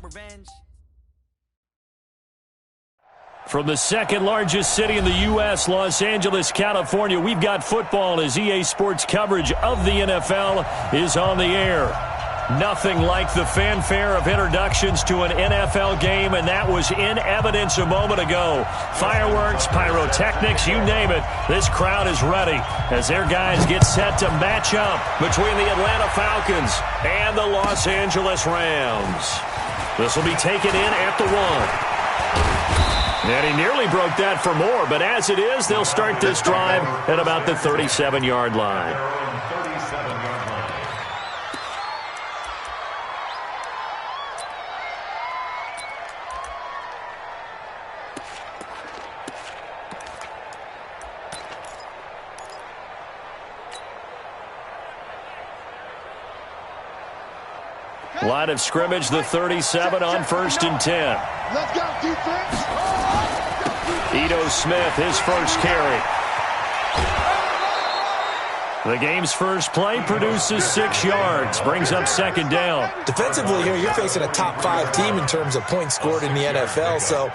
revenge. From the second largest city in the U.S., Los Angeles, California, we've got football as EA Sports coverage of the NFL is on the air. Nothing like the fanfare of introductions to an NFL game, and that was in evidence a moment ago. Fireworks, pyrotechnics, you name it. This crowd is ready as their guys get set to match up between the Atlanta Falcons and the Los Angeles Rams. This will be taken in at the 1. And he nearly broke that for more, but as it is, they'll start this drive at about the 37-yard line. Line of scrimmage, the 37 on 1st and 10. Let's go, defense. Ito Smith, his first carry. The game's first play produces 6 yards, brings up 2nd down. Defensively here, you're facing a top 5 team in terms of points scored in the NFL. So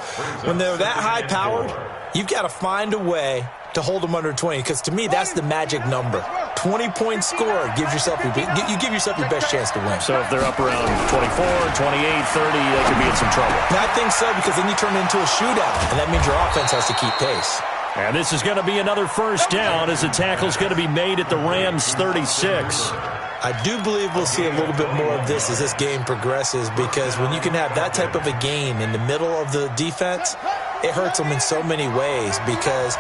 when they're that high-powered, you've got to find a way to hold them under 20, because to me, that's the magic number. 20 points scored gives yourself you give yourself your best chance to win. So if they're up around 24, 28, 30, they could be in some trouble. And I think so, because then you turn it into a shootout, and that means your offense has to keep pace. And this is going to be another 1st down as the tackle's going to be made at the Rams' 36. I do believe we'll see a little bit more of this as this game progresses, because when you can have that type of a gain in the middle of the defense, it hurts them in so many ways, because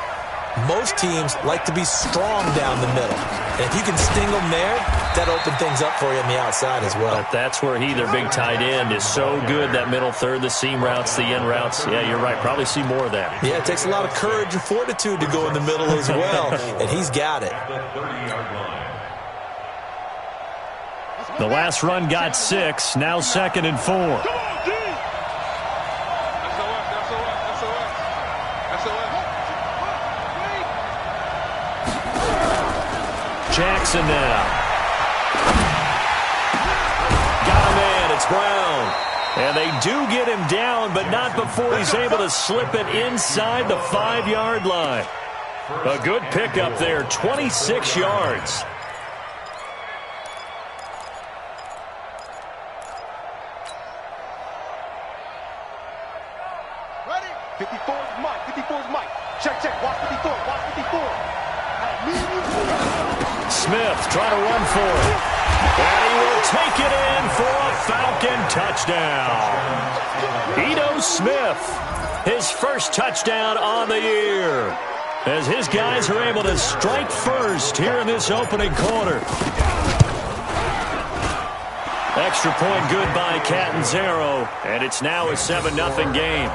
most teams like to be strong down the middle. And if you can sting them there, that opens things up for you on the outside as well. But that's where their big tight end, is so good, that middle third, the seam routes, the end routes. Yeah, you're right. Probably see more of that. Yeah, it takes a lot of courage and fortitude to go in the middle as well, and he's got it. The last run got 6, now 2nd and 4. Jackson now. Got a man, it's Brown. And they do get him down, but not before he's able to slip it inside the 5-yard line. A good pickup there, 26 yards. Ready? 54 is Mike. 54 is Mike. Check. Watch 54. Watch 54. Smith trying to run for it. And he will take it in for a Falcon touchdown. Ito Smith, his first touchdown on the year, as his guys are able to strike first here in this opening quarter. Extra point good by Catanzaro, and it's now a 7-0 game.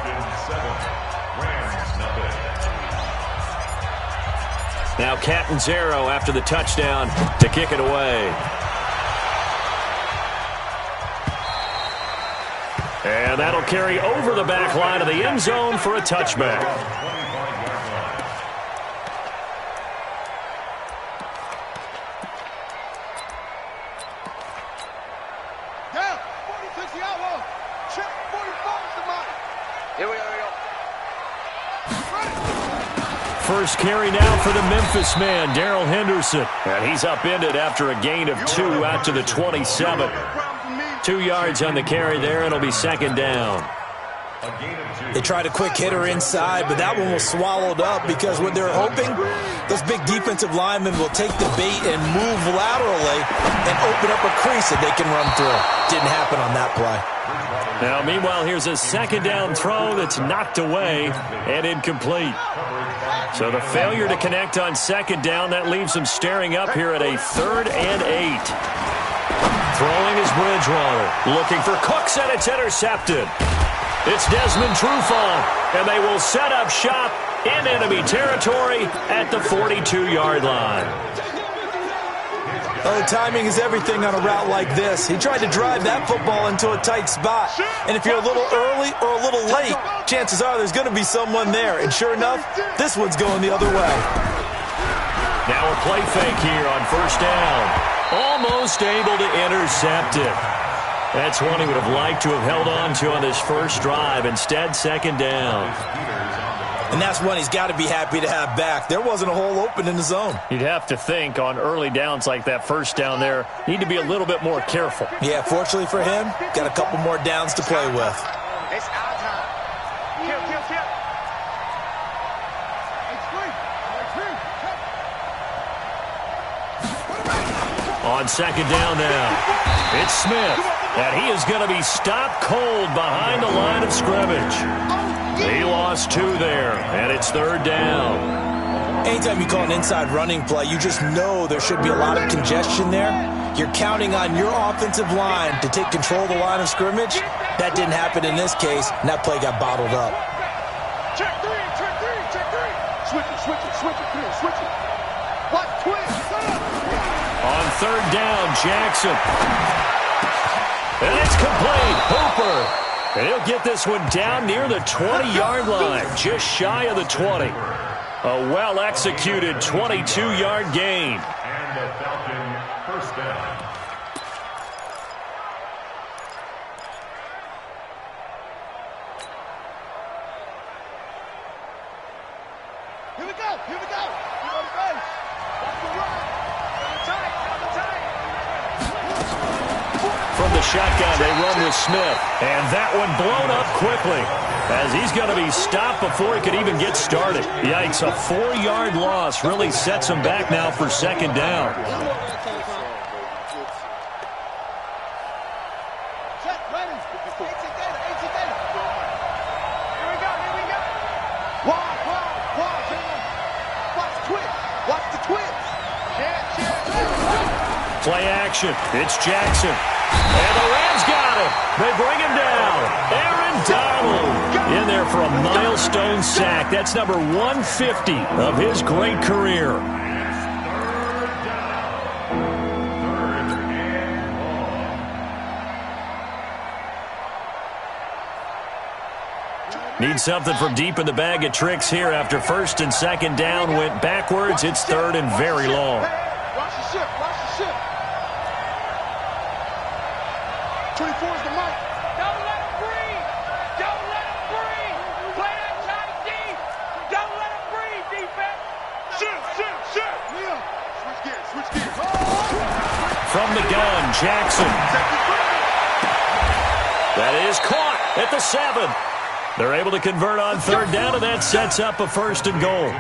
Now Catanzaro after the touchdown to kick it away. And that'll carry over the back line of the end zone for a touchback. Down. 46 the outlaw. Check. 44 is the money. Here we go. First carry now for the Memphis man, Darrell Henderson. And he's upended after a gain of 2 out to the 27. 2 yards on the carry there, and it'll be 2nd down. They tried a quick hitter inside, but that one was swallowed up, because what they're hoping, those big defensive linemen will take the bait and move laterally and open up a crease that they can run through. Didn't happen on that play. Now, meanwhile, here's a 2nd down throw that's knocked away and incomplete. So the failure to connect on 2nd down, that leaves them staring up here at a 3rd and 8. Throwing is Bridgewater. Looking for Cooks, and it's intercepted. It's Desmond Trufant, and they will set up shop in enemy territory at the 42-yard line. Oh, timing is everything on a route like this. He tried to drive that football into a tight spot. And if you're a little early or a little late, chances are there's going to be someone there. And sure enough, this one's going the other way. Now a play fake here on 1st down. Almost able to intercept it. That's one he would have liked to have held on to on his first drive. Instead, second down. And that's one he's got to be happy to have back. There wasn't a hole open in the zone. You'd have to think on early downs like that first down there, need to be a little bit more careful. Yeah, fortunately for him, got a couple more downs to play with. It's our time. Kill. On second down now, it's Smith. And he is going to be stopped cold behind the line of scrimmage. He lost 2 there, and it's third down. Anytime you call an inside running play, you just know there should be a lot of congestion there. You're counting on your offensive line to take control of the line of scrimmage. That didn't happen in this case, and that play got bottled up. Check three. Switch it. Watch twist. On third down, Jackson. And it's complete. Hooper. And he'll get this one down near the 20-yard line, just shy of the 20. A well-executed 22-yard gain. And the Falcon first down. Here we go. You're on the base. Watch the run. Down the tight. From the shotgun, they run with Smith. And that one blown up quickly as he's going to be stopped before he could even get started. Yikes, a 4-yard loss really sets him back now for second down. Check, ready. AT data. Here we go. Wide. Watch the twist. Play action. It's Jackson. And the Rams got him. They bring him down. Aaron Donald in there for a milestone sack. That's number 150 of his great career. Need something from deep in the bag of tricks here after first and second down went backwards. It's third and very long. Watch the ship. 24 is the mic. Don't let him breathe. Play that tight deep. Don't let him breathe, defense. Ship. Liam. Switch gears. From the gun, Jackson. That is caught at the 7. They're able to convert on third down, and that sets up a first and goal.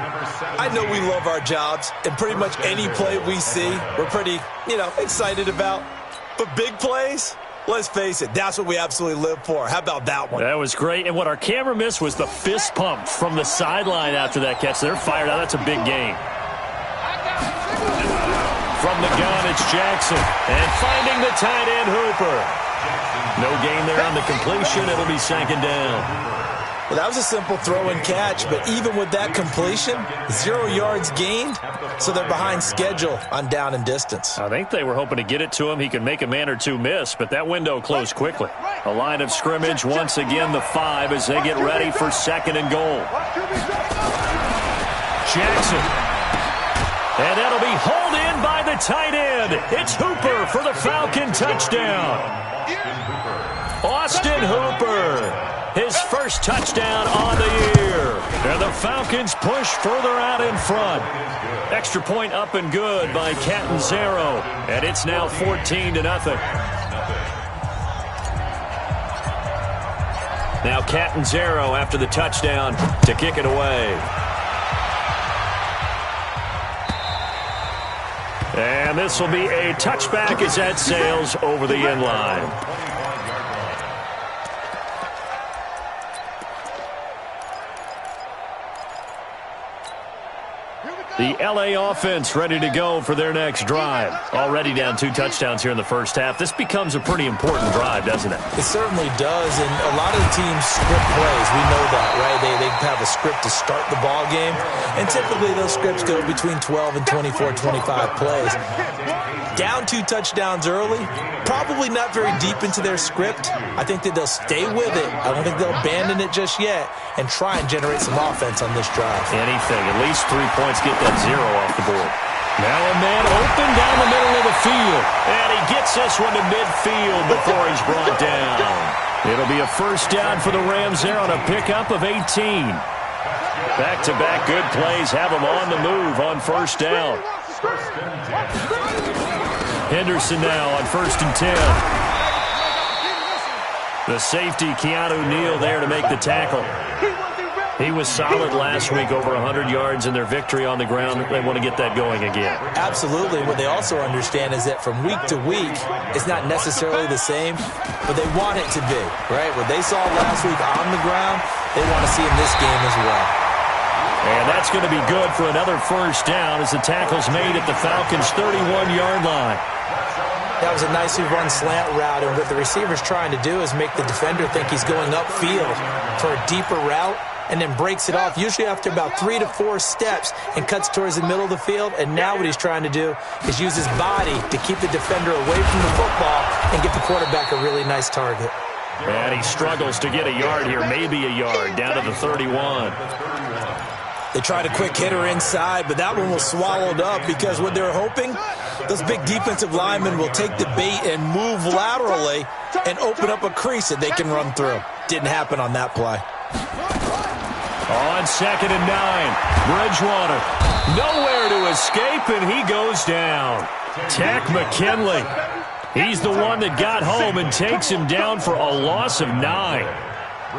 I know we love our jobs, and pretty much any play we see, we're pretty, excited about. But big plays, let's face it, that's what we absolutely live for. How about that one? That was great, and what our camera missed was the fist pump from the sideline after that catch. They're fired out. That's a big gain. From the gun, it's Jackson. And finding the tight end, Hooper. No gain there on the completion. It'll be second down. Well, that was a simple throw and catch, but even with that completion, 0 yards gained, so they're behind schedule on down and distance. I think they were hoping to get it to him. He could make a man or two miss, but that window closed quickly. A line of scrimmage, once again the 5 as they get ready for second and goal. Jackson. And that'll be hauled in by the tight end. It's Hooper for the Falcon touchdown. Austin Hooper. His first touchdown on the year. And the Falcons push further out in front. Extra point up and good by Catanzaro. And it's now 14-0. Now Catanzaro after the touchdown to kick it away. And this will be a touchback as that sails over the end line. The L.A. offense ready to go for their next drive. Already down 2 touchdowns here in the first half. This becomes a pretty important drive, doesn't it? It certainly does, and a lot of the teams script plays. We know that, right? They have a script to start the ball game, and typically those scripts go between 12 and 24, 25 plays. Down 2 touchdowns early, probably not very deep into their script. I think that they'll stay with it. I don't think they'll abandon it just yet and try and generate some offense on this drive. Anything, at least 3 points, get that 0 off the board. Now a man open down the middle of the field. And he gets this one to midfield before he's brought down. It'll be a first down for the Rams there on a pickup of 18. Back-to-back good plays have them on the move on first down. Henderson now on 1st and 10. The safety, Keanu Neal, there to make the tackle. He was solid last week, over 100 yards in their victory on the ground. They want to get that going again. Absolutely. What they also understand is that from week to week, it's not necessarily the same, but they want it to be, right? What they saw last week on the ground, they want to see in this game as well. And that's going to be good for another first down as the tackle's made at the Falcons' 31-yard line. That was a nicely run slant route, and what the receiver's trying to do is make the defender think he's going upfield for a deeper route, and then breaks it off, usually after about 3 to 4 steps, and cuts towards the middle of the field. And now what he's trying to do is use his body to keep the defender away from the football and get the quarterback a really nice target. And he struggles to get a yard here, maybe a yard, down to the 31. They tried a quick hitter inside, but that one was swallowed up because what they're hoping, those big defensive linemen will take the bait and move laterally and open up a crease that they can run through. Didn't happen on that play. On 2nd and 9, Bridgewater. Nowhere to escape, and he goes down. Tack McKinley. He's the one that got home and takes him down for a loss of 9.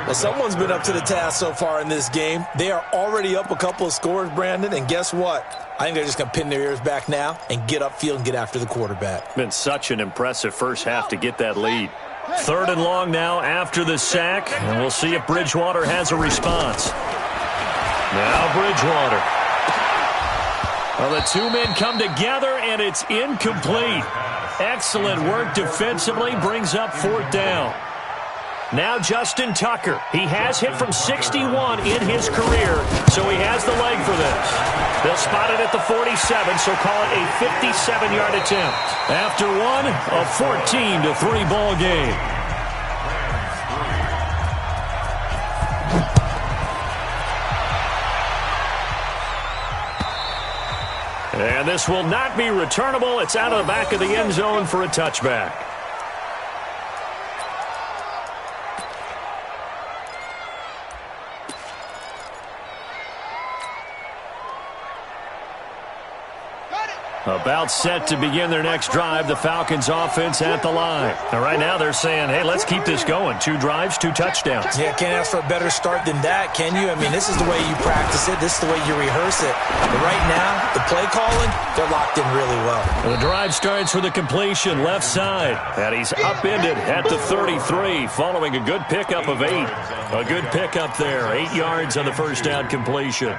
Well, someone's been up to the task so far in this game. They are already up a couple of scores, Brandon, and guess what? I think they're just going to pin their ears back now and get upfield and get after the quarterback. Been such an impressive first half to get that lead. 3rd and long now after the sack, and we'll see if Bridgewater has a response. Now Bridgewater. Well, the two men come together, and it's incomplete. Excellent work defensively, brings up 4th down. Now Justin Tucker. He has hit from 61 in his career, so he has the leg for this. They'll spot it at the 47, so call it a 57-yard attempt. After one, a 14-3 ball game. And this will not be returnable. It's out of the back of the end zone for a touchback. About set to begin their next drive, the Falcons offense at the line. And right now they're saying, hey, let's keep this going. 2 drives, 2 touchdowns. Yeah, can't ask for a better start than that, can you? I mean, this is the way you practice it. This is the way you rehearse it. But right now, the play calling, they're locked in really well. The drive starts with a completion left side. And he's upended at the 33 following a good pickup of 8. A good pickup there. 8 yards on the first down completion.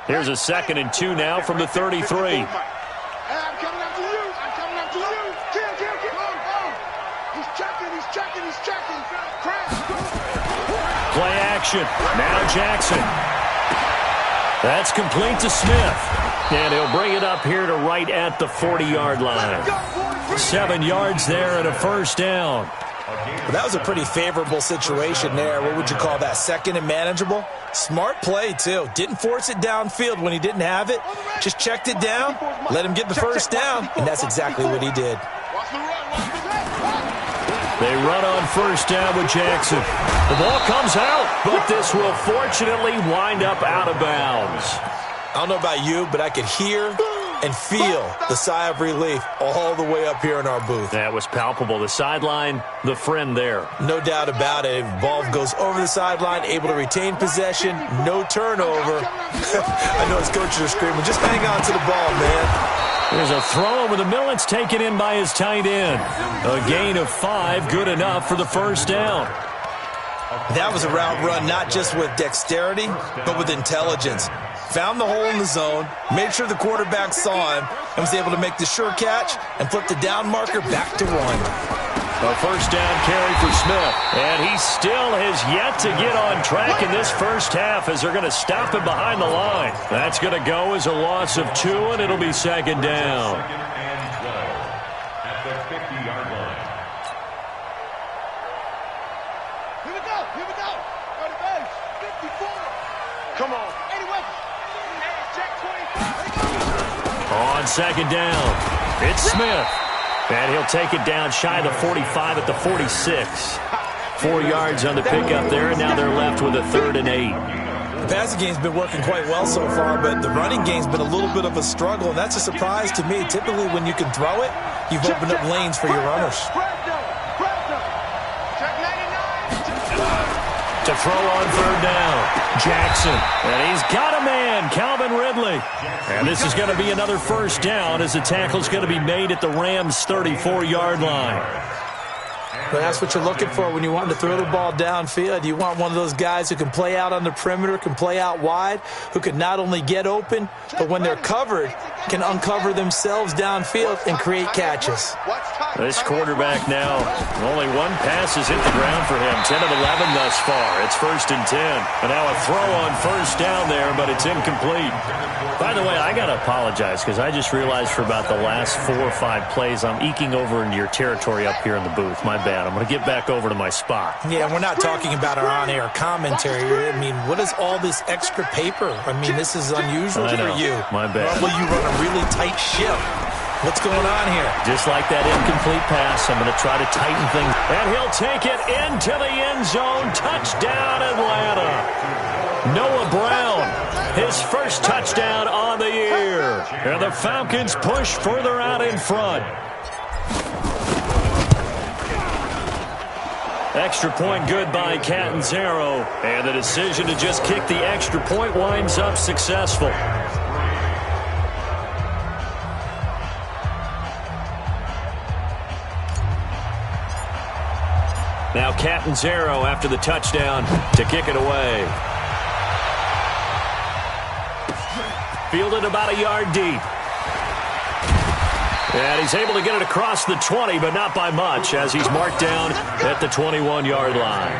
Here's a 2nd and 2 now from the 33. I'm coming after you. I'm coming after you. Kill. He's checking. Crash. Play action. Now Jackson. That's complete to Smith. And he'll bring it up here to right at the 40-yard line. 7 yards there and a first down. Well, that was a pretty favorable situation there. What would you call that? 2nd and manageable? Smart play, too. Didn't force it downfield when he didn't have it. Just checked it down, let him get the first down, and that's exactly what he did. They run on first down with Jackson. The ball comes out, but this will fortunately wind up out of bounds. I don't know about you, but I could hear and feel the sigh of relief all the way up here in our booth. That was palpable. The sideline, the friend there. No doubt about it. Ball goes over the sideline, able to retain possession, no turnover. I know his coaches are screaming, just hang on to the ball, man. There's a throw over the middle. It's taken in by his tight end. A gain of 5, good enough for the first down. That was a route run not just with dexterity, but with intelligence. Found the hole in the zone, made sure the quarterback saw him, and was able to make the sure catch and flip the down marker back to 1. A first down carry for Smith. And he still has yet to get on track in this first half as they're going to stop him behind the line. That's going to go as a loss of 2, and it'll be 2nd down. At the 50-yard line. Here we go. Go to base. 54. Come on. 81. On second down, it's Smith. And he'll take it down shy of the 45 at the 46. 4 yards on the pickup there, and now they're left with a 3rd and 8. The passing game's been working quite well so far, but the running game's been a little bit of a struggle, and that's a surprise to me. Typically, when you can throw it, you've opened up lanes for your runners. To throw on 3rd down, Jackson. And he's got a man, Calvin Ridley. And this is going to be another 1st down as the tackle's going to be made at the Rams' 34-yard line. But that's what you're looking for when you want to throw the ball downfield. You want one of those guys who can play out on the perimeter, can play out wide, who can not only get open, but when they're covered, can uncover themselves downfield and create catches. This quarterback now, only one pass has hit the ground for him. 10 of 11 thus far. It's 1st and 10. And now a throw on 1st down there, but it's incomplete. By the way, I got to apologize because I just realized for about the last 4 or 5 plays, I'm eking over into your territory up here in the booth. My bad. I'm going to get back over to my spot. Yeah, we're not talking about our on-air commentary. I mean, what is all this extra paper? I mean, this is unusual for you. My bad. Normally you run a really tight ship. What's going on here? Just like that incomplete pass, I'm going to try to tighten things. And he'll take it into the end zone. Touchdown, Atlanta. Noah Brown, his 1st touchdown on the year. And the Falcons push further out in front. Extra point good by Catanzaro. And the decision to just kick the extra point winds up successful. Now Catanzaro after the touchdown to kick it away. Fielded about a yard deep. And he's able to get it across the 20, but not by much, as he's marked down at the 21-yard line.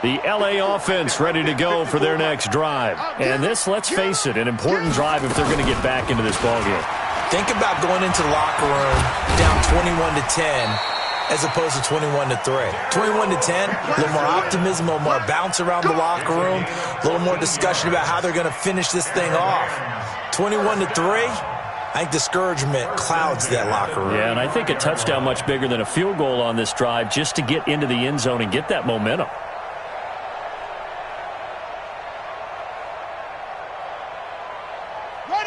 The L.A. offense ready to go for their next drive. And this, let's face it, an important drive if they're going to get back into this ballgame. Think about going into the locker room down 21-10 as opposed to 21-3. 21-10, a little more optimism, a little more bounce around the locker room, a little more discussion about how they're going to finish this thing off. 21-3, I think discouragement clouds that locker room. Yeah, and I think a touchdown much bigger than a field goal on this drive just to get into the end zone and get that momentum.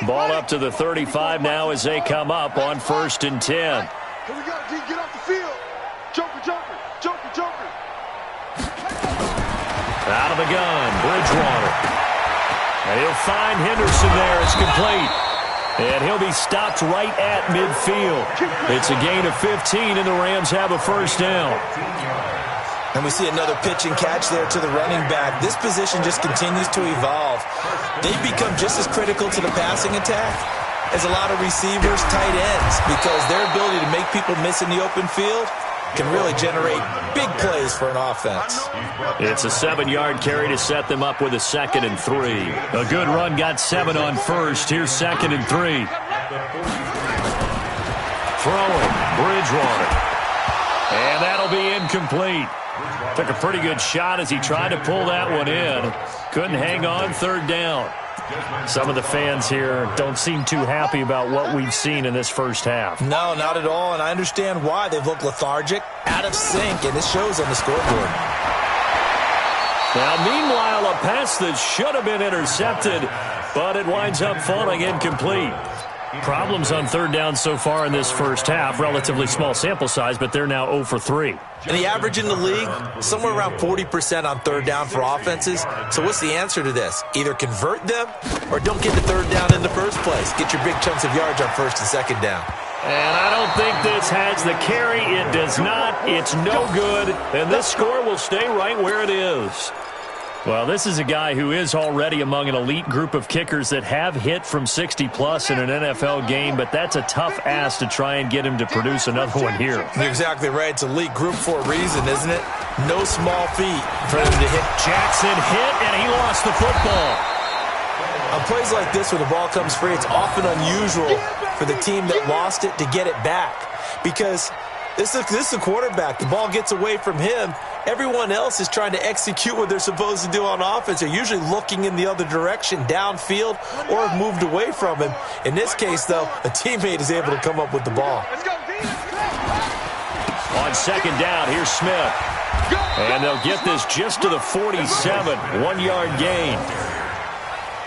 Ball up to the 35 now as they come up on 1st and 10. Here we go, D, get off the field. Joker, Joker, Joker, Joker. Out of the gun, Bridgewater. And he'll find Henderson there. It's complete. And he'll be stopped right at midfield. It's a gain of 15, and the Rams have a 1st down. And we see another pitch and catch there to the running back. This position just continues to evolve. They've become just as critical to the passing attack as a lot of receivers, tight ends, because their ability to make people miss in the open field can really generate big plays for an offense. It's a 7-yard carry to set them up with a 2nd and 3. A good run got 7 on 1st. Here's 2nd and 3. Throwing, Bridgewater. And that'll be incomplete. Took a pretty good shot as he tried to pull that one in. Couldn't hang on 3rd down. Some of the fans here don't seem too happy about what we've seen in this 1st half. No, not at all, and I understand why. They've looked lethargic, out of sync, and it shows on the scoreboard. Now, meanwhile, a pass that should have been intercepted, but it winds up falling incomplete. Problems on 3rd down so far in this 1st half. Relatively small sample size, but they're now 0 for 3. And the average in the league, somewhere around 40% on 3rd down for offenses. So what's the answer to this? Either convert them or don't get the 3rd down in the first place. Get your big chunks of yards on 1st and 2nd down. And I don't think this has the carry. It does not. It's no good. And this score will stay right where it is. Well, this is a guy who is already among an elite group of kickers that have hit from 60-plus in an NFL game, but that's a tough ask to try and get him to produce another one here. You're exactly right. It's elite group for a reason, isn't it? No small feat for him to hit. Jackson hit, and he lost the football. On plays like this where the ball comes free, it's often unusual for the team that lost it to get it back because This is the quarterback. The ball gets away from him. Everyone else is trying to execute what they're supposed to do on offense. They're usually looking in the other direction, downfield, or have moved away from him. In this case, though, a teammate is able to come up with the ball. On second down, here's Smith. And they'll get this just to the 47, 1-yard gain.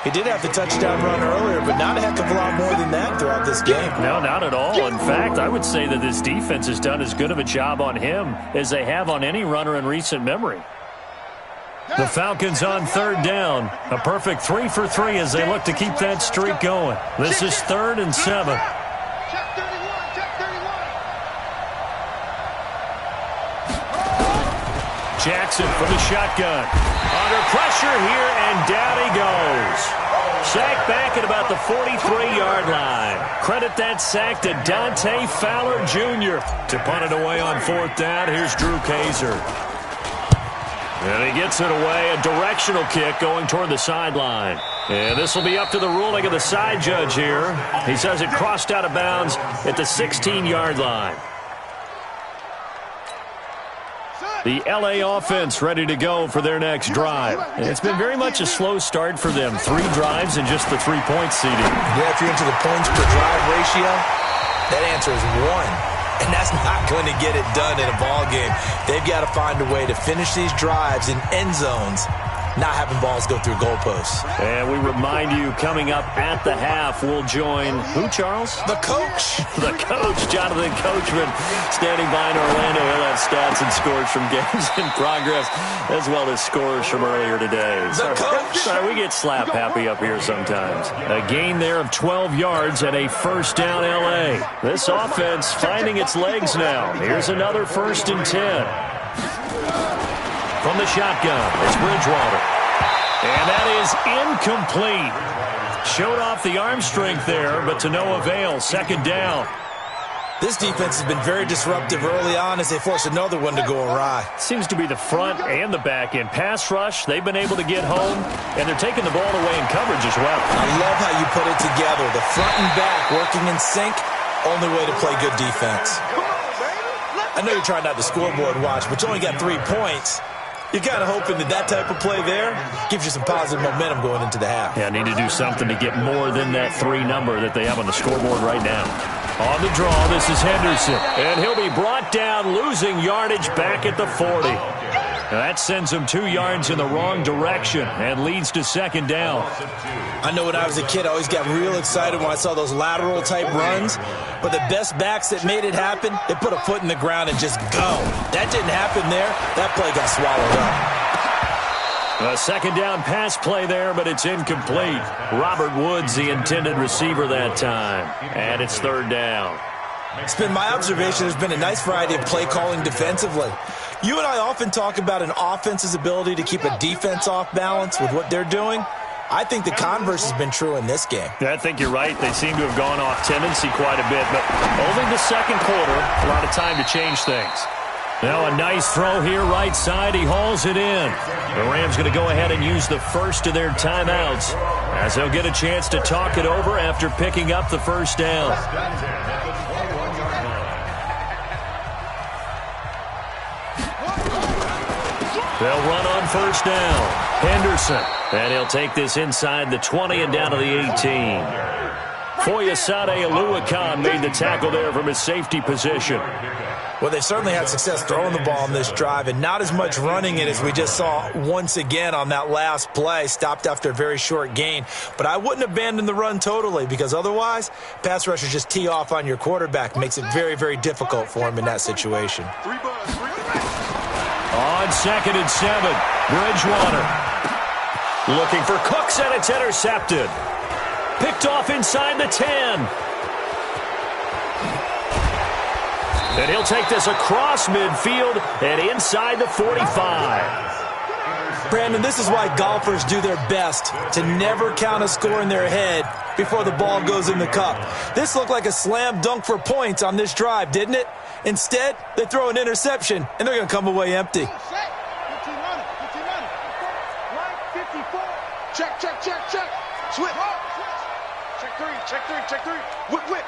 He did have the touchdown run earlier, but not a heck of a lot more than that throughout this game. No, not at all. In fact, I would say that this defense has done as good of a job on him as they have on any runner in recent memory. The Falcons on third down. A perfect 3 for 3 as they look to keep that streak going. This is 3rd and 7. Jackson from the shotgun. Under pressure here, and down he goes. Sacked back at about the 43-yard line. Credit that sack to Dante Fowler Jr. To punt it away on 4th down, here's Drew Kaiser. And he gets it away, a directional kick going toward the sideline. And this will be up to the ruling of the side judge here. He says it crossed out of bounds at the 16-yard line. The L.A. offense ready to go for their next drive. And it's been very much a slow start for them. 3 drives and just the 3-point seeding. Yeah, if you're into the points per drive ratio, that answer is 1. And that's not going to get it done in a ball game. They've got to find a way to finish these drives in end zones, not having balls go through goalposts. And we remind you, coming up at the half, we'll join who, Charles? The coach. The coach, Jonathan Coachman, standing by in Orlando. He'll have stats and scores from games in progress, as well as scores from earlier today. The coach. Sorry, we get slap happy up here sometimes. A gain there of 12 yards and a first down L.A. This offense finding its legs now. Here's another 1st and 10. From the shotgun, it's Bridgewater. And that is incomplete. Showed off the arm strength there, but to no avail. 2nd down. This defense has been very disruptive early on as they force another one to go awry. Seems to be the front and the back end. Pass rush, they've been able to get home, and they're taking the ball away in coverage as well. I love how you put it together. The front and back working in sync, only way to play good defense. I know you're trying not to scoreboard watch, but you only got 3 points. You're kind of hoping that type of play there gives you some positive momentum going into the half. Yeah, need to do something to get more than that 3 number that they have on the scoreboard right now. On the draw, this is Henderson. And he'll be brought down, losing yardage back at the 40. That sends him 2 yards in the wrong direction and leads to 2nd down. I know when I was a kid, I always got real excited when I saw those lateral-type runs. But the best backs that made it happen, they put a foot in the ground and just go. That didn't happen there. That play got swallowed up. A 2nd down pass play there, but it's incomplete. Robert Woods, the intended receiver that time. And it's 3rd down. It's been my observation there's been a nice variety of play calling defensively. You and I often talk about an offense's ability to keep a defense off balance with what they're doing. I think the converse has been true in this game. I think you're right. They seem to have gone off tendency quite a bit, but only the 2nd quarter, a lot of time to change things. Now a nice throw here right side. He hauls it in. The Rams going to go ahead and use the first of their timeouts as they'll get a chance to talk it over after picking up the 1st down. They'll run on 1st down. Henderson. And he'll take this inside the 20 and down to the 18. Foyesade Oluwakan made the tackle there from his safety position. Well, they certainly had success throwing the ball on this drive, and not as much running it as we just saw once again on that last play. Stopped after a very short gain. But I wouldn't abandon the run totally, because otherwise, pass rushers just tee off on your quarterback. Makes it very, very difficult for him in that situation. On 2nd and 7, Bridgewater. Looking for Cooks, and it's intercepted. Picked off inside the 10. And he'll take this across midfield and inside the 45. Brandon, this is why golfers do their best to never count a score in their head before the ball goes in the cup. This looked like a slam dunk for points on this drive, didn't it? Instead, they throw an interception, and they're going to come away empty. Check, check, check, check. Switch. Check 3, check 3, check 3. Whip, whip.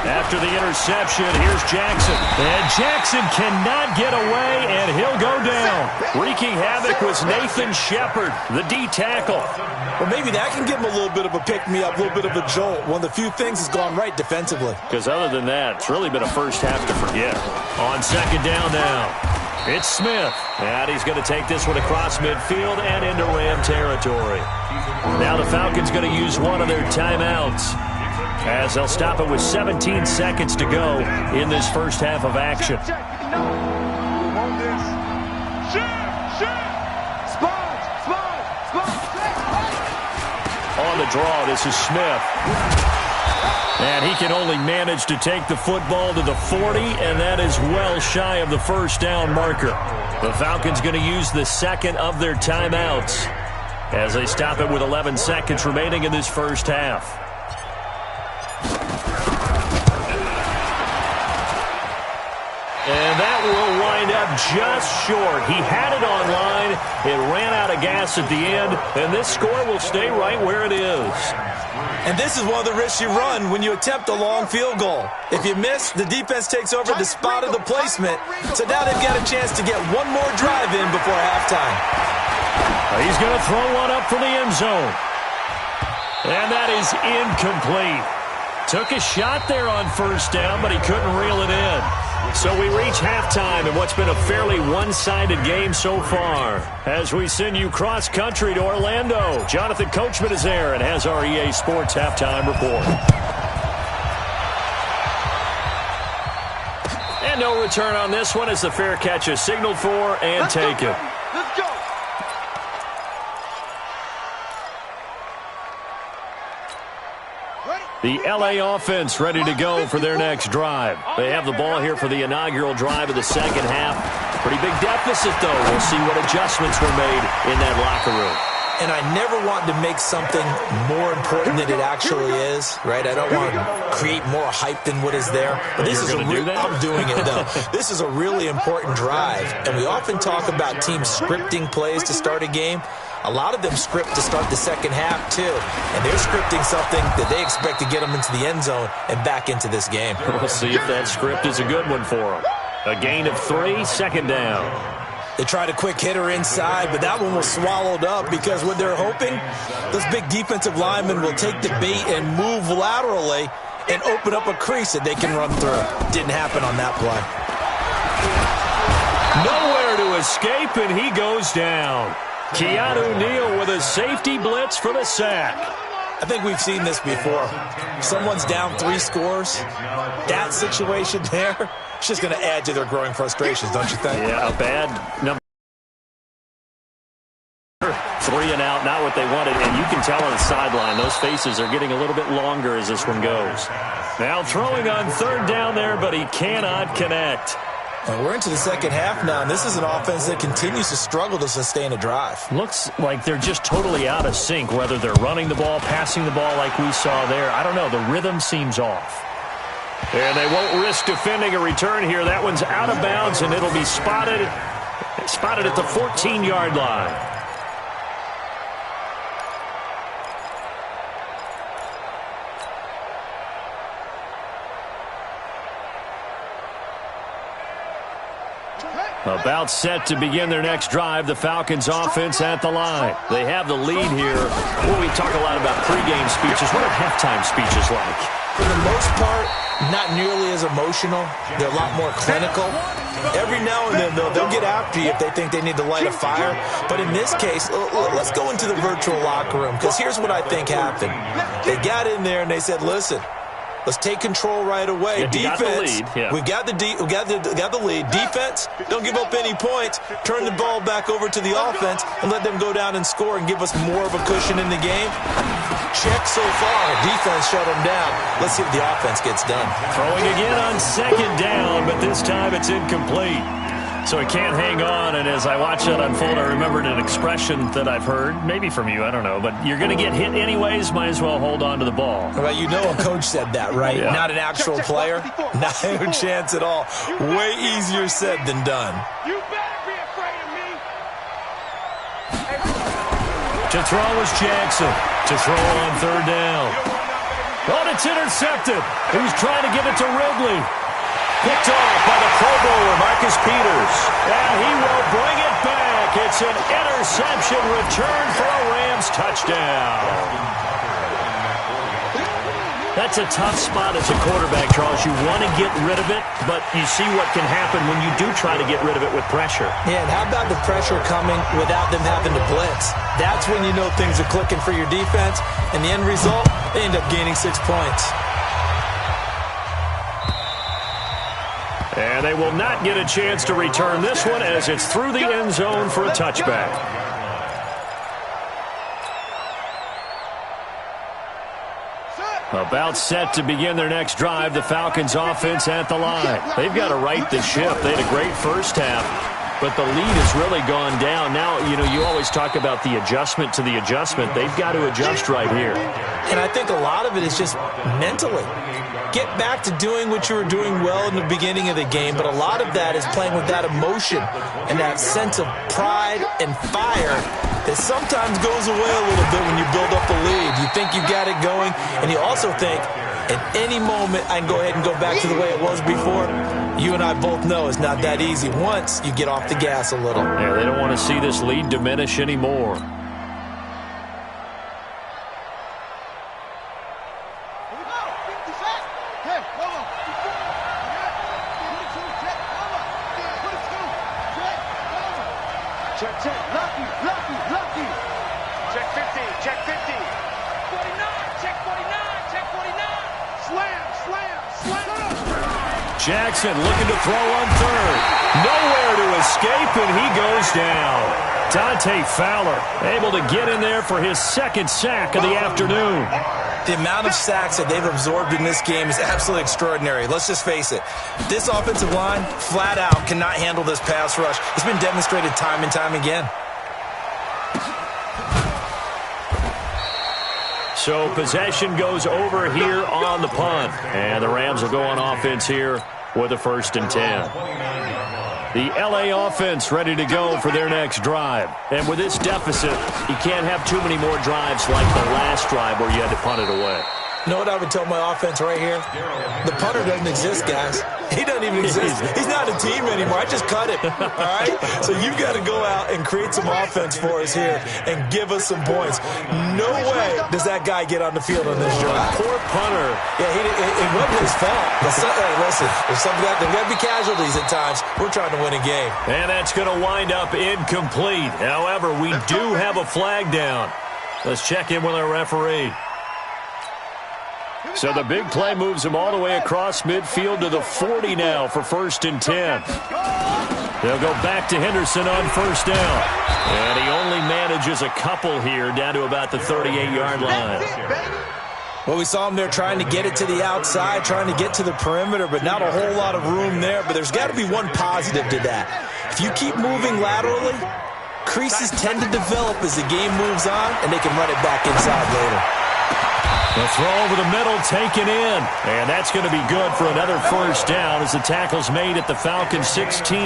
After the interception, here's Jackson. And Jackson cannot get away, and he'll go down. Wreaking havoc was Nathan Shepard, the D tackle. Well, maybe that can give him a little bit of a pick-me-up, a little bit of a jolt. One of the few things has gone right defensively. Because other than that, it's really been a first half to forget. On second down now, it's Smith. And he's going to take this one across midfield and into Ram territory. Now the Falcons going to use one of their timeouts, as they'll stop it with 17 seconds to go in this first half of action. On the draw, this is Smith. And he can only manage to take the football to the 40, and that is well shy of the first down marker. The Falcons going to use the second of their timeouts as they stop it with 11 seconds remaining in this first half. And that will wind up just short. He had it on line. It ran out of gas at the end, and this score will stay right where it is. And this is one of the risks you run when you attempt a long field goal. If you miss, the defense takes over the spot of the placement. So now they've got a chance to get one more drive in before halftime. He's going to throw one up for the end zone. And that is incomplete. Took a shot there on first down, but he couldn't reel it in. So we reach halftime in what's been a fairly one-sided game so far. As we send you cross-country to Orlando, Jonathan Coachman is there and has our EA Sports halftime report. And no return on this one as the fair catch is signaled for and taken. Let's go. The LA offense ready to go for their next drive. They have the ball here for the inaugural drive of the second half. Pretty big deficit, though. We'll see what adjustments were made in that locker room. And I never want to make something more important than it actually is, right? I don't want to create more hype than what is there. But this is I'm doing it, though. This is a really important drive. And we often talk about teams scripting plays to start a game. A lot of them script to start the second half, too. And they're scripting something that they expect to get them into the end zone and back into this game. We'll see if that script is a good one for them. A gain of 3, second down. They tried a quick hitter inside, but that one was swallowed up because what they're hoping, those big defensive linemen will take the bait and move laterally and open up a crease that they can run through. Didn't happen on that play. Nowhere to escape, and he goes down. Keanu Neal with a safety blitz for the sack. I think we've seen this before. Someone's down 3 scores. That situation there, it's just going to add to their growing frustrations, don't you think? Yeah, a bad number. 3 and out, not what they wanted, and you can tell on the sideline, those faces are getting a little bit longer as this one goes. Now throwing on third down there, but he cannot connect. And we're into the second half now, and this is an offense that continues to struggle to sustain a drive. Looks like they're just totally out of sync, whether they're running the ball, passing the ball like we saw there. I don't know. The rhythm seems off. And they won't risk defending a return here. That one's out of bounds, and it'll be spotted at the 14-yard line. About set to begin their next drive, the Falcons offense at the line. They have the lead here. Well, we talk a lot about pregame speeches. What are halftime speeches like? For the most part, not nearly as emotional. They're a lot more clinical. Every now and then, they'll get after you if they think they need to light a fire. But in this case, let's go into the virtual locker room, because here's what I think happened. They got in there and they said, listen, let's take control right away. Defense, we got the lead. Defense, don't give up any points. Turn the ball back over to the offense and let them go down and score and give us more of a cushion in the game. Check so far. Defense shut them down. Let's see what the offense gets done. Throwing again on second down, but this time it's incomplete. So he can't hang on, and as I watch that unfold, I remembered an expression that I've heard, maybe from you, I don't know, but you're going to get hit anyways, might as well hold on to the ball. Well, you know a coach said that, right? Yeah. Not an actual player. Not a chance at all. Way easier said than done. You better be afraid of me. To throw is Jackson. To throw on third down. Oh, and it's intercepted. He's trying to get it to Ridley. Picked off by the Pro Bowler, Marcus Peters. And he will bring it back. It's an interception return for a Rams touchdown. That's a tough spot as a quarterback, Charles. You want to get rid of it, but you see what can happen when you do try to get rid of it with pressure. Yeah, and how about the pressure coming without them having to blitz? That's when you know things are clicking for your defense, and the end result, they end up gaining 6 points. And they will not get a chance to return this one as it's through the end zone for a touchback. About set to begin their next drive, the Falcons offense at the line. They've got to right the ship. They had a great first half, but the lead has really gone down. Now, you always talk about the adjustment to the adjustment. They've got to adjust right here. And I think a lot of it is just mentally. Get back to doing what you were doing well in the beginning of the game, but a lot of that is playing with that emotion and that sense of pride and fire that sometimes goes away a little bit when you build up a lead. You think you got it going, and you also think at any moment I can go ahead and go back to the way it was before. You and I both know it's not that easy once you get off the gas a little. Yeah, they don't want to see this lead diminish anymore. Jackson looking to throw on third. Nowhere to escape, and he goes down. Dante Fowler able to get in there for his second sack of the afternoon. The amount of sacks that they've absorbed in this game is absolutely extraordinary. Let's just face it. This offensive line, flat out, cannot handle this pass rush. It's been demonstrated time and time again. So possession goes over here on the punt. And the Rams will go on offense here with a 1st and 10. The LA offense ready to go for their next drive. And with this deficit, you can't have too many more drives like the last drive where you had to punt it away. You know what I would tell my offense right here? The punter doesn't exist, guys. He doesn't even exist. He's not a team anymore. I just cut it, all right? So you've got to go out and create some offense for us here and give us some points. No way does that guy get on the field on this drive. Poor punter. Yeah, it wasn't his fault. But hey, listen, there's got to be casualties at times. We're trying to win a game. And that's going to wind up incomplete. However, we do have a flag down. Let's check in with our referee. So the big play moves him all the way across midfield to the 40 now for 1st and 10. They'll go back to Henderson on 1st down. And he only manages a couple here down to about the 38-yard line. Well, we saw him there trying to get it to the outside, trying to get to the perimeter, but not a whole lot of room there. But there's got to be one positive to that. If you keep moving laterally, creases tend to develop as the game moves on, and they can run it back inside later. The throw over the middle taken in. And that's going to be good for another 1st down as the tackle's made at the Falcons 16.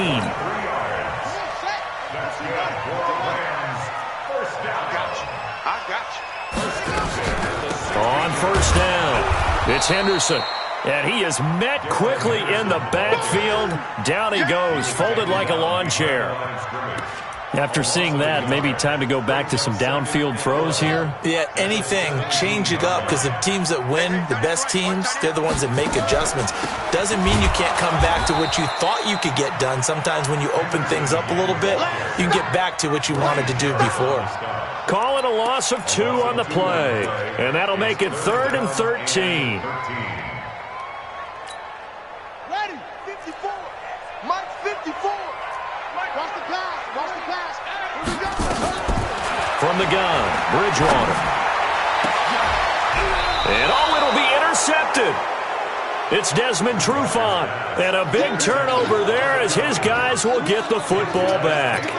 On 1st down, it's Henderson. And he is met quickly in the backfield. Down he goes, folded like a lawn chair. After seeing that, maybe time to go back to some downfield throws here. Yeah, anything. Change it up because the teams that win, the best teams, they're the ones that make adjustments. Doesn't mean you can't come back to what you thought you could get done. Sometimes when you open things up a little bit, you can get back to what you wanted to do before. Call it a loss of 2 on the play. And that'll make it 3rd and 13. Ready, 54. Mike, 54. Watch the pass. Watch the pass. Here we go. From the gun, Bridgewater. And it'll be intercepted. It's Desmond Trufant. And a big turnover there as his guys will get the football back.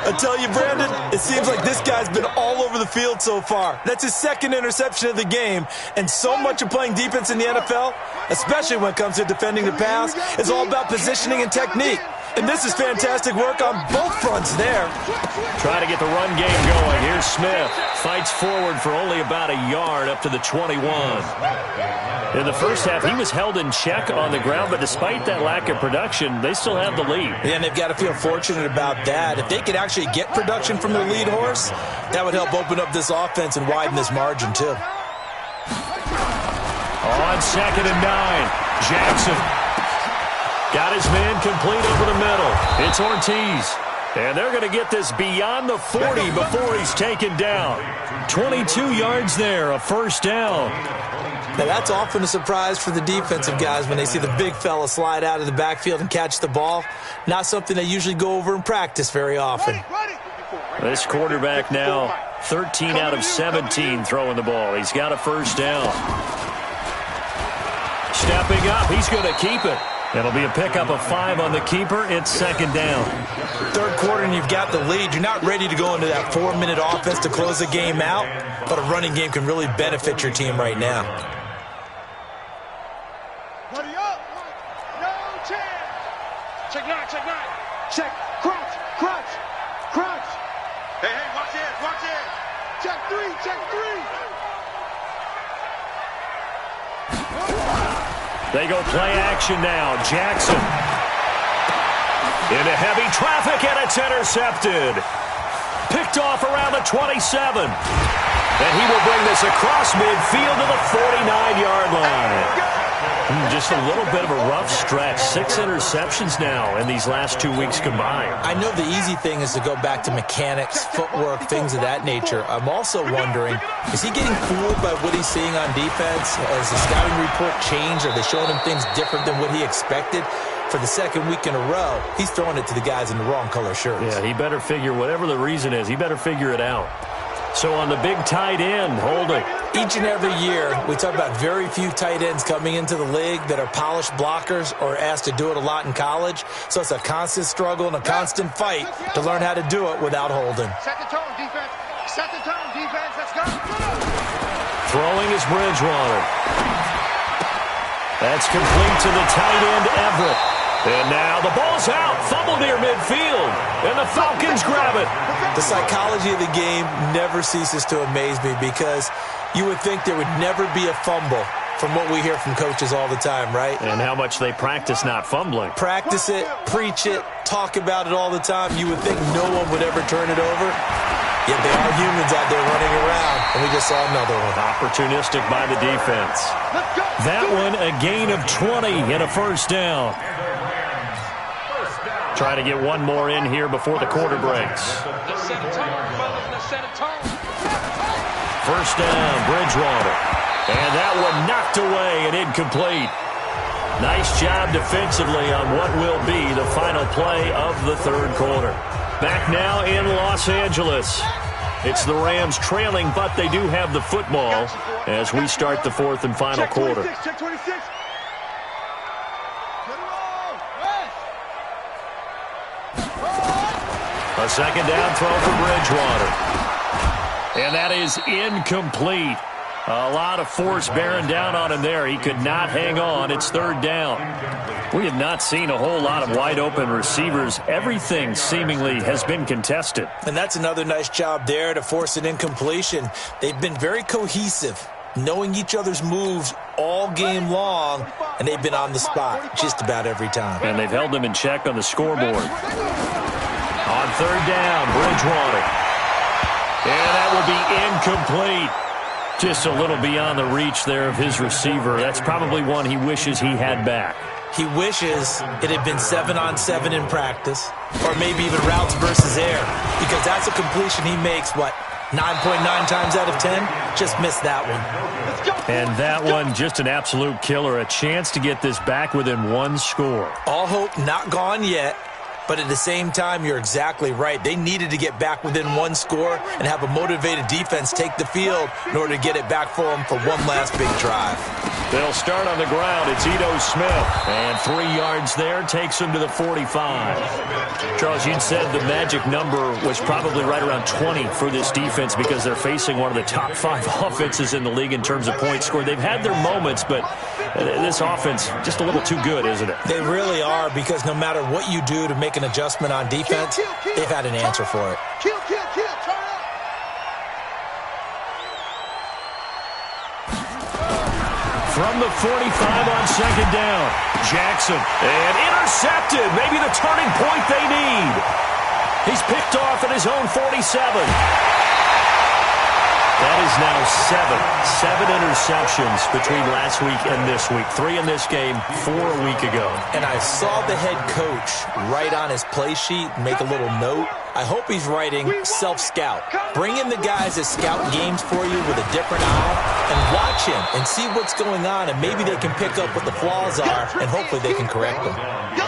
I tell you, Brandon, it seems like this guy's been all over the field so far. That's his 2nd interception of the game. And so much of playing defense in the NFL, especially when it comes to defending the pass, is all about positioning and technique. And this is fantastic work on both fronts there. Trying to get the run game going. Here's Smith. Fights forward for only about a yard up to the 21. In the first half, he was held in check on the ground, but despite that lack of production, they still have the lead. Yeah, and they've got to feel fortunate about that. If they could actually get production from their lead horse, that would help open up this offense and widen this margin, too. On 2nd and 9, Jackson got his man complete over the middle. It's Ortiz. And they're going to get this beyond the 40 before he's taken down. 22 yards there, a first down. Now, that's often a surprise for the defensive guys when they see the big fella slide out of the backfield and catch the ball. Not something they usually go over in practice very often. This quarterback now 13 out of 17 throwing the ball. He's got a first down. Stepping up, he's going to keep it. It'll be a pickup of 5 on the keeper. It's 2nd down. Third quarter and you've got the lead. You're not ready to go into that 4-minute offense to close the game out, but a running game can really benefit your team right now. Buddy up. No chance. Check 9, check 9. Check. Crunch, crunch, crunch. Hey, watch it, watch it. Check 3, check 3. They go play action now. Jackson into heavy traffic, and it's intercepted. Picked off around the 27. And he will bring this across midfield to the 49-yard line. Just a little bit of a rough stretch. 6 interceptions now in these last 2 weeks combined. I know the easy thing is to go back to mechanics, footwork, things of that nature. I'm also wondering, is he getting fooled by what he's seeing on defense? Has the scouting report changed? Are they showing him things different than what he expected? For the second week in a row, he's throwing it to the guys in the wrong color shirts. Yeah, he better figure, whatever the reason is, he better figure it out. So on the big tight end, holding. Each and every year, we talk about very few tight ends coming into the league that are polished blockers or asked to do it a lot in college. So it's a constant struggle and a constant fight to learn how to do it without holding. Set the tone, defense. Set the tone, defense. Let's go. Throwing is Bridgewater. That's complete to the tight end, Everett. And now the ball's out. Fumble near midfield. And the Falcons grab it. The psychology of the game never ceases to amaze me because you would think there would never be a fumble from what we hear from coaches all the time, right? And how much they practice not fumbling. Practice it, preach it, talk about it all the time. You would think no one would ever turn it over. Yet there are humans out there running around, and we just saw another one. Opportunistic by the defense. That one, a gain of 20 and a first down. Try to get one more in here before the quarter breaks. First down, Bridgewater. And that one knocked away and incomplete. Nice job defensively on what will be the final play of the third quarter. Back now in Los Angeles. It's the Rams trailing, but they do have the football as we start the fourth and final quarter. Check 26. A second down throw for Bridgewater. And that is incomplete. A lot of force bearing down on him there. He could not hang on. It's third down. We have not seen a whole lot of wide open receivers. Everything seemingly has been contested. And that's another nice job there to force an incompletion. They've been very cohesive, knowing each other's moves all game long, and they've been on the spot just about every time. And they've held them in check on the scoreboard. On third down, Bridgewater. And that will be incomplete. Just a little beyond the reach there of his receiver. That's probably one he wishes he had back. He wishes it had been 7-on-7 in practice, or maybe even routes versus air, because that's a completion he makes, 9.9 times out of 10? Just missed that one. And that one, just an absolute killer. A chance to get this back within one score. All hope not gone yet. But at the same time, you're exactly right. They needed to get back within one score and have a motivated defense take the field in order to get it back for them for one last big drive. They'll start on the ground. It's Ito Smith. And 3 yards there takes him to the 45. Charles, you'd said the magic number was probably right around 20 for this defense because they're facing one of the top 5 offenses in the league in terms of points scored. They've had their moments, but This offense just a little too good, isn't it? They really are, because no matter what you do to make an adjustment on defense, they've had an answer for it. Kill, kill, kill, turn up. From the 45 on second down, Jackson, and intercepted. Maybe the turning point they need. He's picked off at his own 47. That is now seven interceptions between last week and this week. 3 in this game, 4 a week ago. And I saw the head coach write on his play sheet, make a little note. I hope he's writing self-scout. Bring in the guys that scout games for you with a different eye and watch him and see what's going on, and maybe they can pick up what the flaws are, and hopefully they can correct them.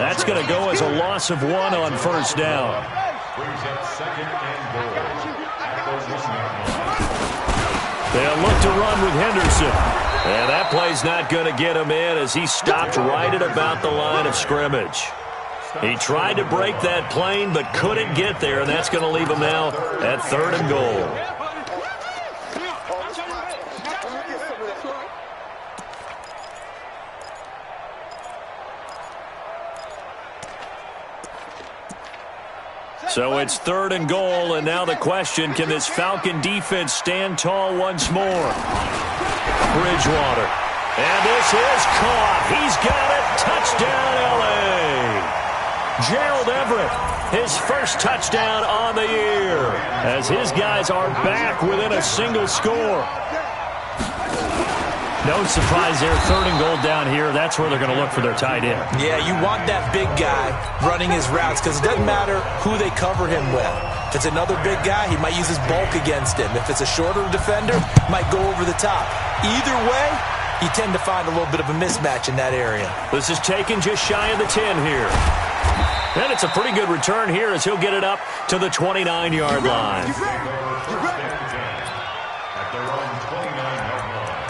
That's going to go as a loss of 1 on first down. Brings up second and goal. At the 1-yard line. They'll look to run with Henderson. And that play's not going to get him in as he stopped right at about the line of scrimmage. He tried to break that plane but couldn't get there, and that's going to leave him now at 3rd and goal. So it's 3rd and goal, and now the question, can this Falcon defense stand tall once more? Bridgewater. And this is caught. He's got it. Touchdown, L.A. Gerald Everett, his first touchdown on the year, as his guys are back within a single score. No surprise there, 3rd and goal down here. That's where they're going to look for their tight end. Yeah, you want that big guy running his routes, because it doesn't matter who they cover him with. If it's another big guy, he might use his bulk against him. If it's a shorter defender, he might go over the top. Either way, you tend to find a little bit of a mismatch in that area. This is taken just shy of the 10 here. And it's a pretty good return here as he'll get it up to the 29-yard line. At their own 29-yard line.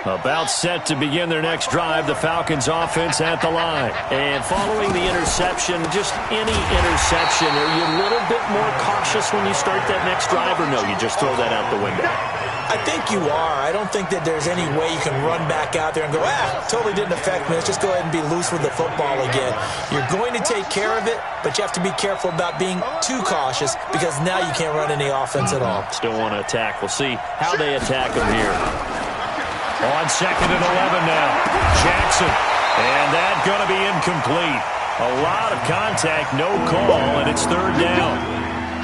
About set to begin their next drive, the Falcons offense at the line. And following the interception, just any interception, are you a little bit more cautious when you start that next drive, or no, you just throw that out the window? I think you are. I don't think that there's any way you can run back out there and go, totally didn't affect me. Let's just go ahead and be loose with the football again. You're going to take care of it, but you have to be careful about being too cautious, because now you can't run any offense at all. Still want to attack. We'll see how they attack them here. On 2nd and 11 now, Jackson, and that's going to be incomplete. A lot of contact, no call, and it's 3rd down.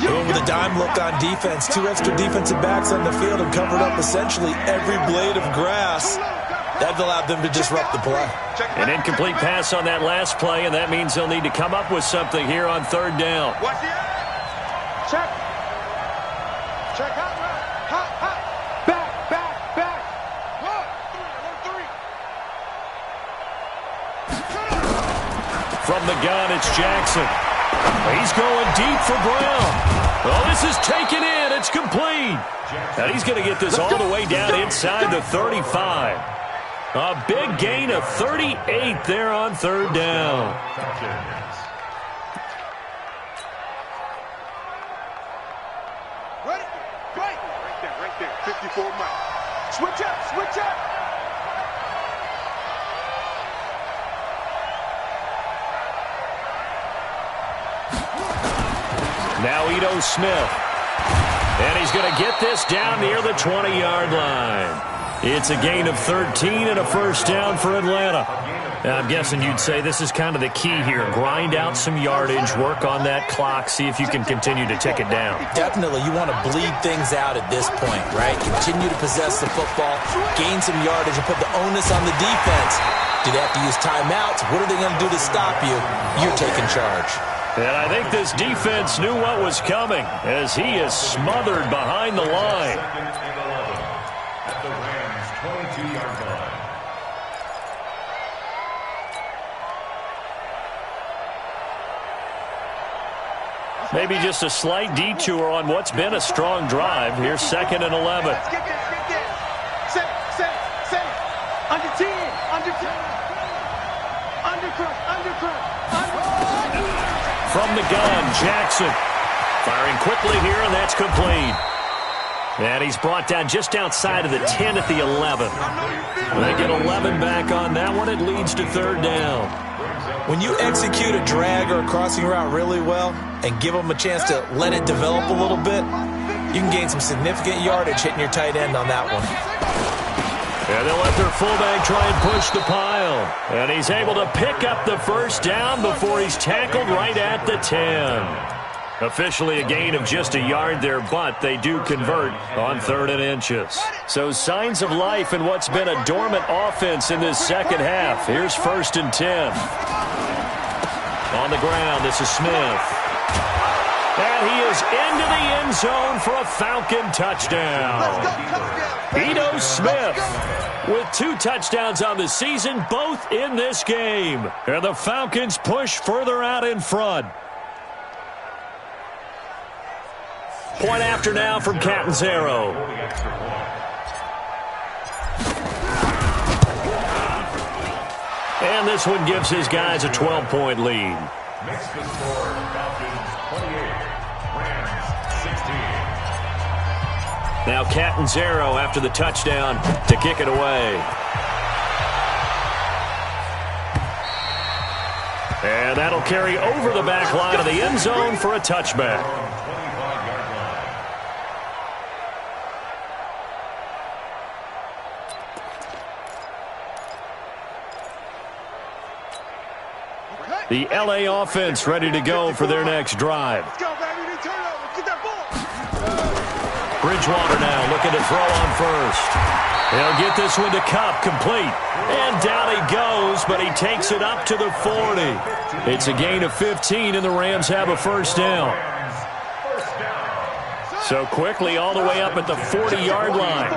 Boom with a dime look on defense. 2 extra defensive backs on the field and covered up essentially every blade of grass. That allowed them to disrupt the play. An incomplete pass on that last play, and that means they'll need to come up with something here on 3rd down. Watch it. Check. Check out. Hot, hot. Back, back, back. From the gun, it's Jackson. He's going deep for Brown. Oh, this is taken in. It's complete. And he's going to get this all the way down inside the 35. A big gain of 38 there on 3rd down. Right there. 54 miles. Switch up. Now Ito Smith. And he's going to get this down near the 20-yard line. It's a gain of 13 and a first down for Atlanta. I'm guessing you'd say this is kind of the key here. Grind out some yardage, work on that clock, see if you can continue to tick it down. Definitely. You want to bleed things out at this point, right? Continue to possess the football, gain some yardage, and put the onus on the defense. Do they have to use timeouts? What are they going to do to stop you? You're taking charge. And I think this defense knew what was coming as he is smothered behind the line. At the Rams' 22-yard line. Maybe just a slight detour on what's been a strong drive. Here's 2nd and 11. Let's get this. Set. Under 10. Undercrush. from the gun. Jackson firing quickly here, and that's complete. And he's brought down just outside of the 10 at the 11. They get 11 back on that one. It leads to third down. When you execute a drag or a crossing route really well and give them a chance to let it develop a little bit, you can gain some significant yardage hitting your tight end on that one. And they'll let their fullback try and push the pile. And he's able to pick up the first down before he's tackled right at the 10. Officially a gain of just a yard there, but they do convert on 3rd and inches. So signs of life in what's been a dormant offense in this second half. Here's 1st and 10. On the ground, this is Smith. And he is into the end zone for a Falcon touchdown. Ito Smith with 2 touchdowns on the season, both in this game. And the Falcons push further out in front. Point after now from Catanzaro. And this one gives his guys a 12-point lead. Makes the score Falcons 28, Rams 16. Now Catanzaro after the touchdown to kick it away. And that'll carry over the back line of the end zone for a touchback. The L.A. offense ready to go for their next drive. Let's go, baby. Turn over. Get that ball. Bridgewater now looking to throw on first. He'll get this one to Kupp, complete. And down he goes, but he takes it up to the 40. It's a gain of 15, and the Rams have a first down. So quickly all the way up at the 40-yard line.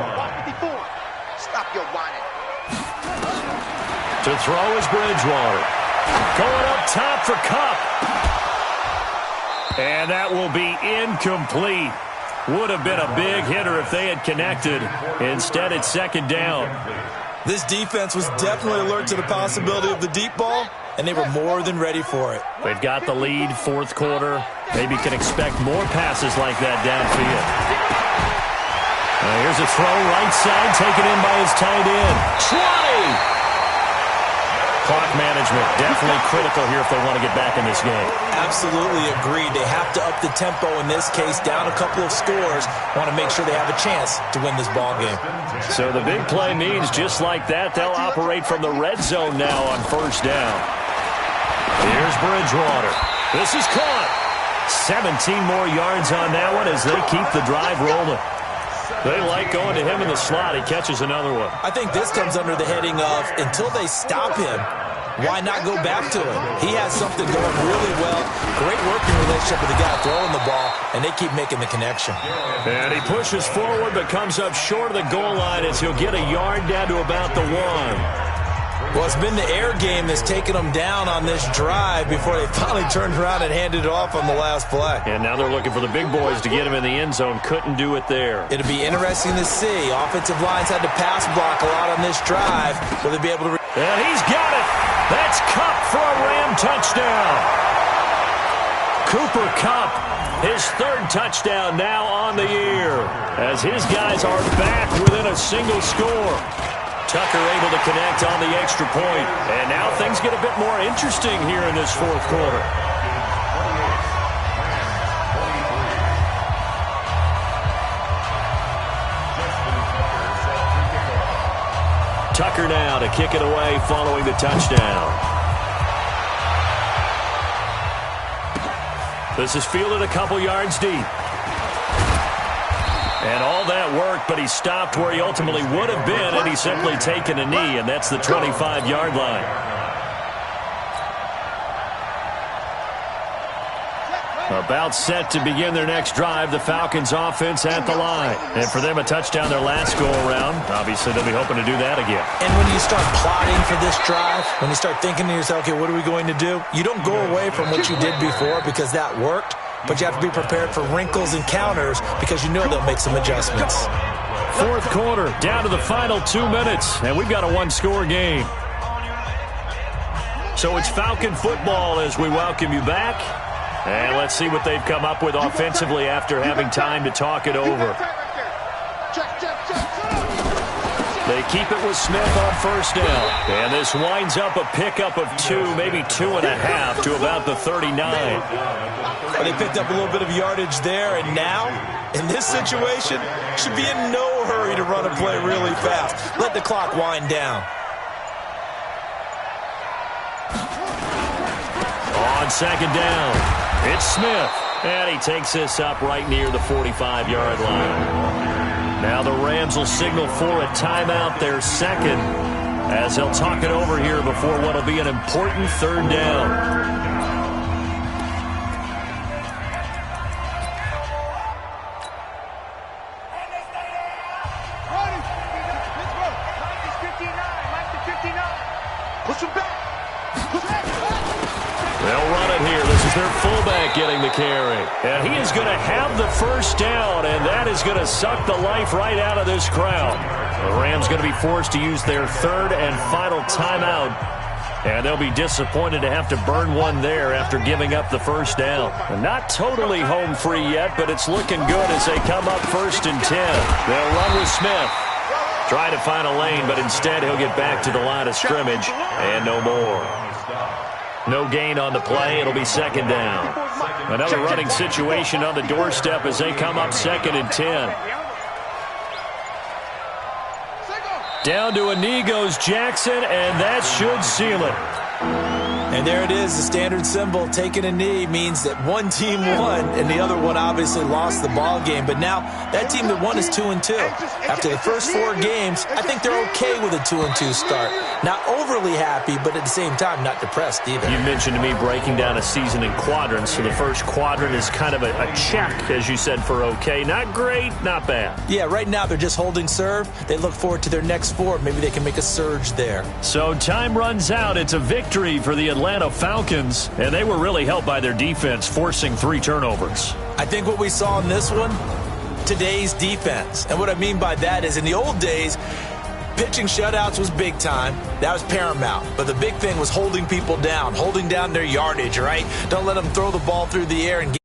Stop your whining. To throw is Bridgewater. Going up top for Kupp. And that will be incomplete. Would have been a big hitter if they had connected. Instead, it's 2nd down. This defense was definitely alert to the possibility of the deep ball, and they were more than ready for it. They've got the lead, 4th quarter. Maybe can expect more passes like that downfield. Here's a throw right side, taken in by his tight end. 20! Clock management, definitely critical here if they want to get back in this game. Absolutely agreed. They have to up the tempo in this case, down a couple of scores. Want to make sure they have a chance to win this ball game. So the big play means just like that, they'll operate from the red zone now on 1st down. Here's Bridgewater. This is caught. 17 more yards on that one as they keep the drive rolling. They like going to him in the slot. He catches another one. I think this comes under the heading of until they stop him, why not go back to him? He has something going really well. Great working relationship with the guy throwing the ball, and they keep making the connection. And he pushes forward but comes up short of the goal line as he'll get a yard down to about the 1. Well, it's been the air game that's taken them down on this drive before they finally turned around and handed it off on the last play. And now they're looking for the big boys to get him in the end zone. Couldn't do it there. It'll be interesting to see. Offensive lines had to pass block a lot on this drive. Will they be able to... And he's got it. That's Kupp for a Ram touchdown. Cooper Kupp, his 3rd touchdown now on the year, as his guys are back within a single score. Tucker able to connect on the extra point. And now things get a bit more interesting here in this 4th quarter. Tucker now to kick it away following the touchdown. This is fielded a couple yards deep. And all that work, but he stopped where he ultimately would have been, and he's simply taken a knee, and that's the 25-yard line. About set to begin their next drive, the Falcons offense at the line. And for them, a touchdown their last go-around. Obviously, they'll be hoping to do that again. And when you start plotting for this drive, when you start thinking to yourself, okay, what are we going to do? You don't go away from what you did before because that worked. But you have to be prepared for wrinkles and counters because you know they'll make some adjustments. 4th quarter, down to the final 2 minutes, and we've got a 1-score game. So it's Falcon football as we welcome you back. And let's see what they've come up with offensively after having time to talk it over. They keep it with Smith on first down. And this winds up a pickup of 2, maybe 2.5 to about the 39. Well, they picked up a little bit of yardage there, and now, in this situation, should be in no hurry to run a play really fast. Let the clock wind down. On second down, it's Smith. And he takes this up right near the 45-yard line. Now the Rams will signal for a timeout, their second, as they'll talk it over here before what will be an important third down. They'll run it here. This is their fullback getting the carry. And he is going to have the first down, and that is going to suck the life right out of this crowd. The Rams going to be forced to use their third and final timeout, and they'll be disappointed to have to burn one there after giving up the first down. Not totally home free yet, but it's looking good as they come up 1st and 10. They'll run with Smith. Try to find a lane, but instead he'll get back to the line of scrimmage and no more. No gain on the play. It'll be second down. Another running situation on the doorstep as they come up 2nd and 10. Down to a knee goes Jackson, and that should seal it. And there it is, the standard symbol. Taking a knee means that one team won, and the other one obviously lost the ball game. But now that team that won is 2-2. After the first 4 games, I think they're okay with a 2-2 start. Not overly happy, but at the same time, not depressed either. You mentioned to me breaking down a season in quadrants. So the first quadrant is kind of a check, as you said, for okay. Not great, not bad. Yeah, right now they're just holding serve. They look forward to their next 4. Maybe they can make a surge there. So time runs out. It's a victory for the Atlanta Falcons, and they were really helped by their defense, forcing 3 turnovers. I think what we saw in this one, today's defense. And what I mean by that is in the old days, pitching shutouts was big time. That was paramount. But the big thing was holding people down, holding down their yardage, right? Don't let them throw the ball through the air and